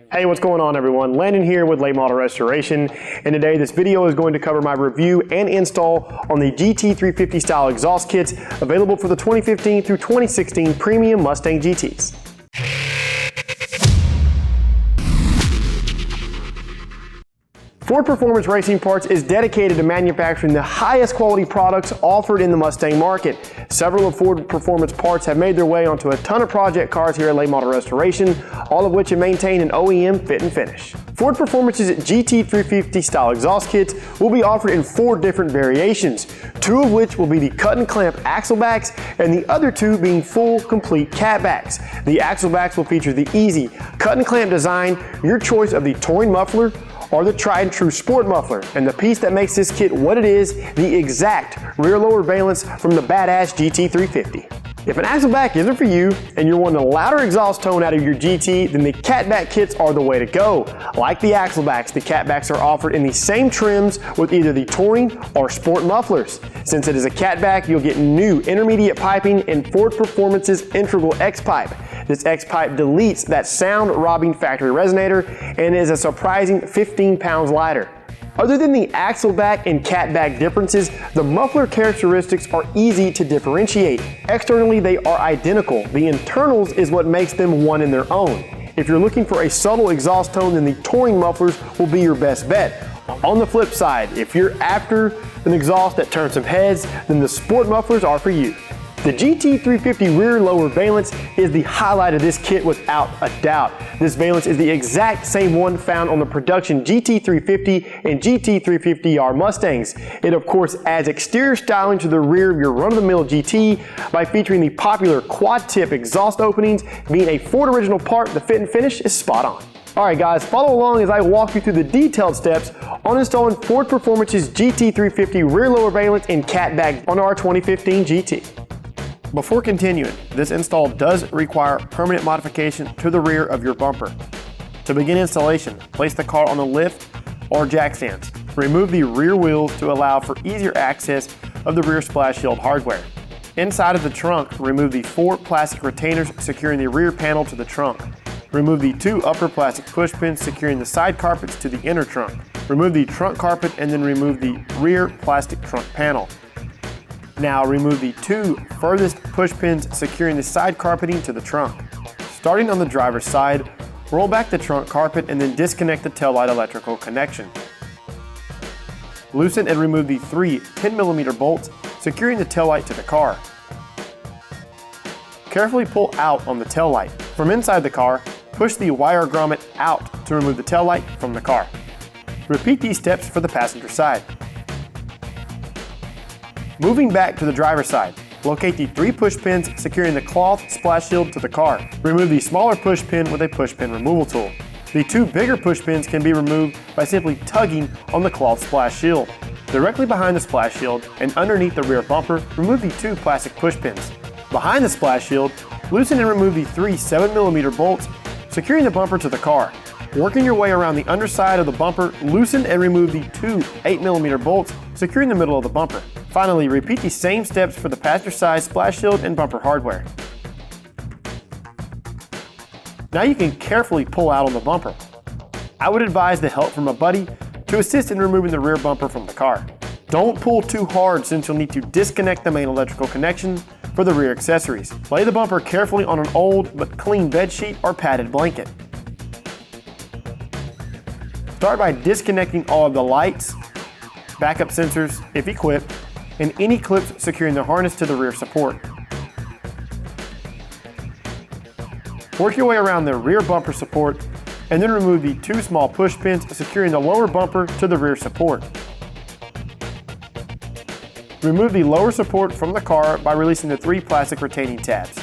Hey, what's going on everyone? Landon here with Late Model Restoration, and today this video is going to cover my review and install on the GT350 style exhaust kits available for the 2015 through 2016 premium Mustang GTs. Ford Performance Racing Parts is dedicated to manufacturing the highest quality products offered in the Mustang market. Several of Ford Performance parts have made their way onto a ton of project cars here at Late Model Restoration, all of which have maintained an OEM fit and finish. Ford Performance's GT350 style exhaust kits will be offered in 4 different variations, 2 of which will be the cut and clamp axle backs and the other 2 being full complete cat backs. The axle backs will feature the easy cut and clamp design, your choice of the touring muffler or the tried and true sport muffler, and the piece that makes this kit what it is, the exact rear lower valence from the badass GT350. If an axle back isn't for you and you're wanting a louder exhaust tone out of your GT, then the catback kits are the way to go. Like the axle backs, the catbacks are offered in the same trims with either the touring or sport mufflers. Since it is a catback, you'll get new intermediate piping in Ford Performance's integral X-pipe. This X-pipe deletes that sound-robbing factory resonator and is a surprising 15 pounds lighter. Other than the axle back and catback differences, the muffler characteristics are easy to differentiate. Externally, they are identical. The internals is what makes them one in their own. If you're looking for a subtle exhaust tone, then the touring mufflers will be your best bet. On the flip side, if you're after an exhaust that turns some heads, then the sport mufflers are for you. The GT350 rear lower valence is the highlight of this kit without a doubt. This valence is the exact same one found on the production GT350 and GT350R Mustangs. It of course adds exterior styling to the rear of your run-of-the-mill GT by featuring the popular quad tip exhaust openings. Being a Ford original part, the fit and finish is spot on. Alright guys, follow along as I walk you through the detailed steps on installing Ford Performance's GT350 rear lower valence and catback on our 2015 GT. Before continuing, this install does require permanent modification to the rear of your bumper. To begin installation, place the car on the lift or jack stands. Remove the rear wheels to allow for easier access of the rear splash shield hardware. Inside of the trunk, remove the 4 plastic retainers securing the rear panel to the trunk. Remove the 2 upper plastic push pins securing the side carpets to the inner trunk. Remove the trunk carpet and then remove the rear plastic trunk panel. Now remove the 2 furthest push pins securing the side carpeting to the trunk. Starting on the driver's side, roll back the trunk carpet and then disconnect the taillight electrical connection. Loosen and remove the 3 10mm bolts securing the taillight to the car. Carefully pull out on the taillight. From inside the car, push the wire grommet out to remove the taillight from the car. Repeat these steps for the passenger side. Moving back to the driver's side, locate the 3 push pins securing the cloth splash shield to the car. Remove the smaller push pin with a push pin removal tool. The 2 bigger push pins can be removed by simply tugging on the cloth splash shield. Directly behind the splash shield and underneath the rear bumper, remove the 2 plastic push pins. Behind the splash shield, loosen and remove the 3 7mm bolts securing the bumper to the car. Working your way around the underside of the bumper, loosen and remove the 2 8mm bolts securing the middle of the bumper. Finally, repeat the same steps for the passenger side splash shield and bumper hardware. Now you can carefully pull out on the bumper. I would advise the help from a buddy to assist in removing the rear bumper from the car. Don't pull too hard since you'll need to disconnect the main electrical connection for the rear accessories. Lay the bumper carefully on an old but clean bed sheet or padded blanket. Start by disconnecting all of the lights, backup sensors if equipped, and any clips securing the harness to the rear support. Work your way around the rear bumper support and then remove the 2 small push pins securing the lower bumper to the rear support. Remove the lower support from the car by releasing the 3 plastic retaining tabs.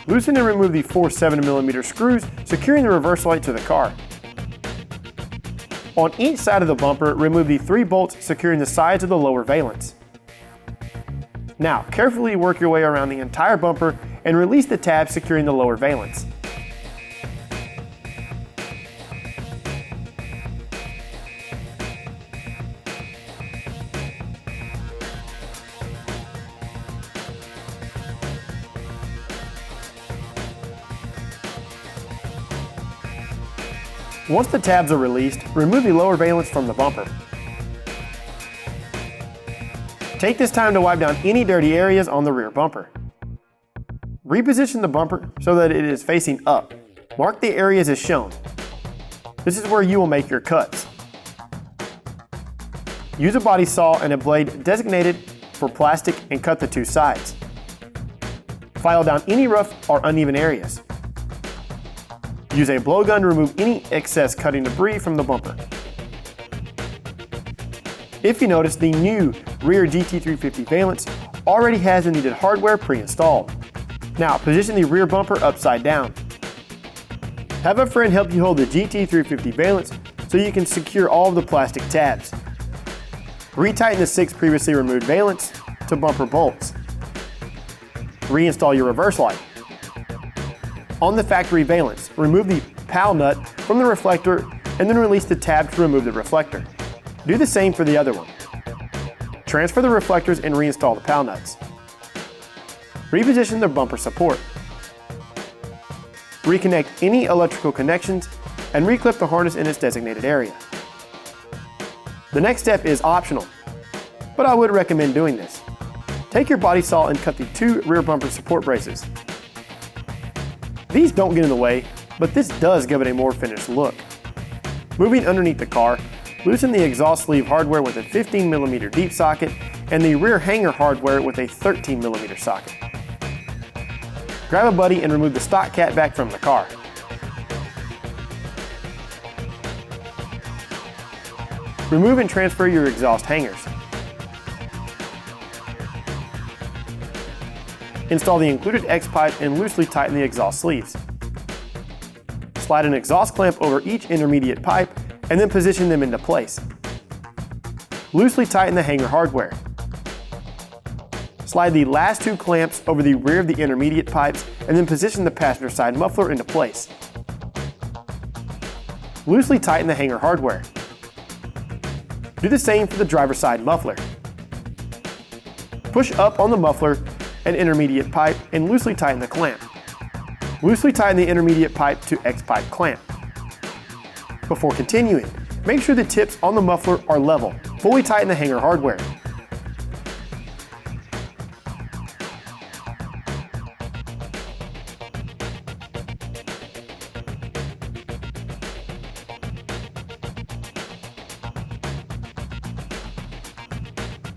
Loosen and remove the 4 7mm screws securing the reverse light to the car. On each side of the bumper, remove the 3 bolts securing the sides of the lower valence. Now, carefully work your way around the entire bumper and release the tabs securing the lower valence. Once the tabs are released, remove the lower valence from the bumper. Take this time to wipe down any dirty areas on the rear bumper. Reposition the bumper so that it is facing up. Mark the areas as shown. This is where you will make your cuts. Use a body saw and a blade designated for plastic and cut the two sides. File down any rough or uneven areas. Use a blowgun to remove any excess cutting debris from the bumper. If you notice, the new rear GT350 Valance already has the needed hardware pre-installed. Now position the rear bumper upside down. Have a friend help you hold the GT350 Valance so you can secure all of the plastic tabs. Retighten the 6 previously removed valence to bumper bolts. Reinstall your reverse light. On the factory valance, remove the PAL nut from the reflector and then release the tab to remove the reflector. Do the same for the other one. Transfer the reflectors and reinstall the PAL nuts. Reposition the bumper support. Reconnect any electrical connections and reclip the harness in its designated area. The next step is optional, but I would recommend doing this. Take your body saw and cut the 2 rear bumper support braces. These don't get in the way, but this does give it a more finished look. Moving underneath the car, loosen the exhaust sleeve hardware with a 15mm deep socket and the rear hanger hardware with a 13mm socket. Grab a buddy and remove the stock catback from the car. Remove and transfer your exhaust hangers. Install the included X-pipe and loosely tighten the exhaust sleeves. Slide an exhaust clamp over each intermediate pipe and then position them into place. Loosely tighten the hanger hardware. Slide the last 2 clamps over the rear of the intermediate pipes and then position the passenger side muffler into place. Loosely tighten the hanger hardware. Do the same for the driver's side muffler. Push up on the muffler and intermediate pipe and loosely tighten the clamp. Loosely tighten the intermediate pipe to X-pipe clamp. Before continuing, make sure the tips on the muffler are level. Fully tighten the hanger hardware.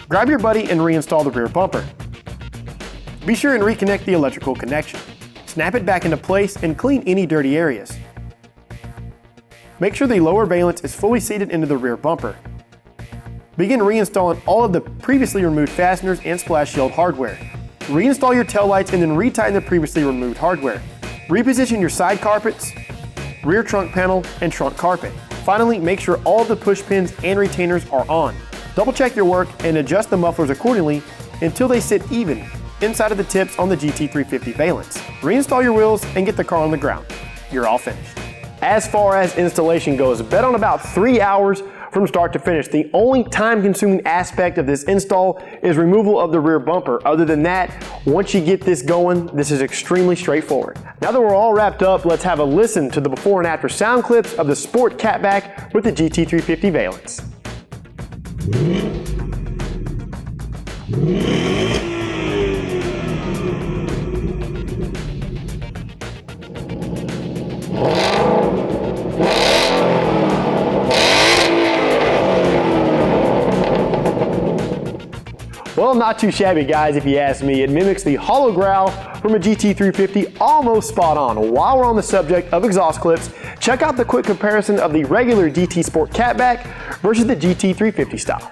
Grab your buddy and reinstall the rear bumper. Be sure and reconnect the electrical connection. Snap it back into place and clean any dirty areas. Make sure the lower valance is fully seated into the rear bumper. Begin reinstalling all of the previously removed fasteners and splash shield hardware. Reinstall your taillights and then retighten the previously removed hardware. Reposition your side carpets, rear trunk panel, and trunk carpet. Finally, make sure all of the push pins and retainers are on. Double check your work and adjust the mufflers accordingly until they sit even inside of the tips on the GT350 Valance. Reinstall your wheels and get the car on the ground. You're all finished. As far as installation goes, bet on about 3 hours from start to finish. The only time-consuming aspect of this install is removal of the rear bumper. Other than that, once you get this going, this is extremely straightforward. Now that we're all wrapped up, let's have a listen to the before and after sound clips of the Sport Catback with the GT350 Valance. Well, not too shabby, guys, if you ask me. It mimics the hollow growl from a GT350 almost spot on. While we're on the subject of exhaust clips, check out the quick comparison of the regular GT Sport Catback versus the GT350 style.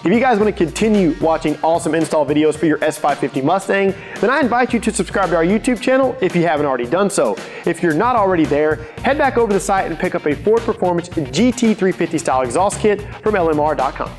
If you guys want to continue watching awesome install videos for your S550 Mustang, then I invite you to subscribe to our YouTube channel if you haven't already done so. If you're not already there, head back over to the site and pick up a Ford Performance GT350 style exhaust kit from LMR.com.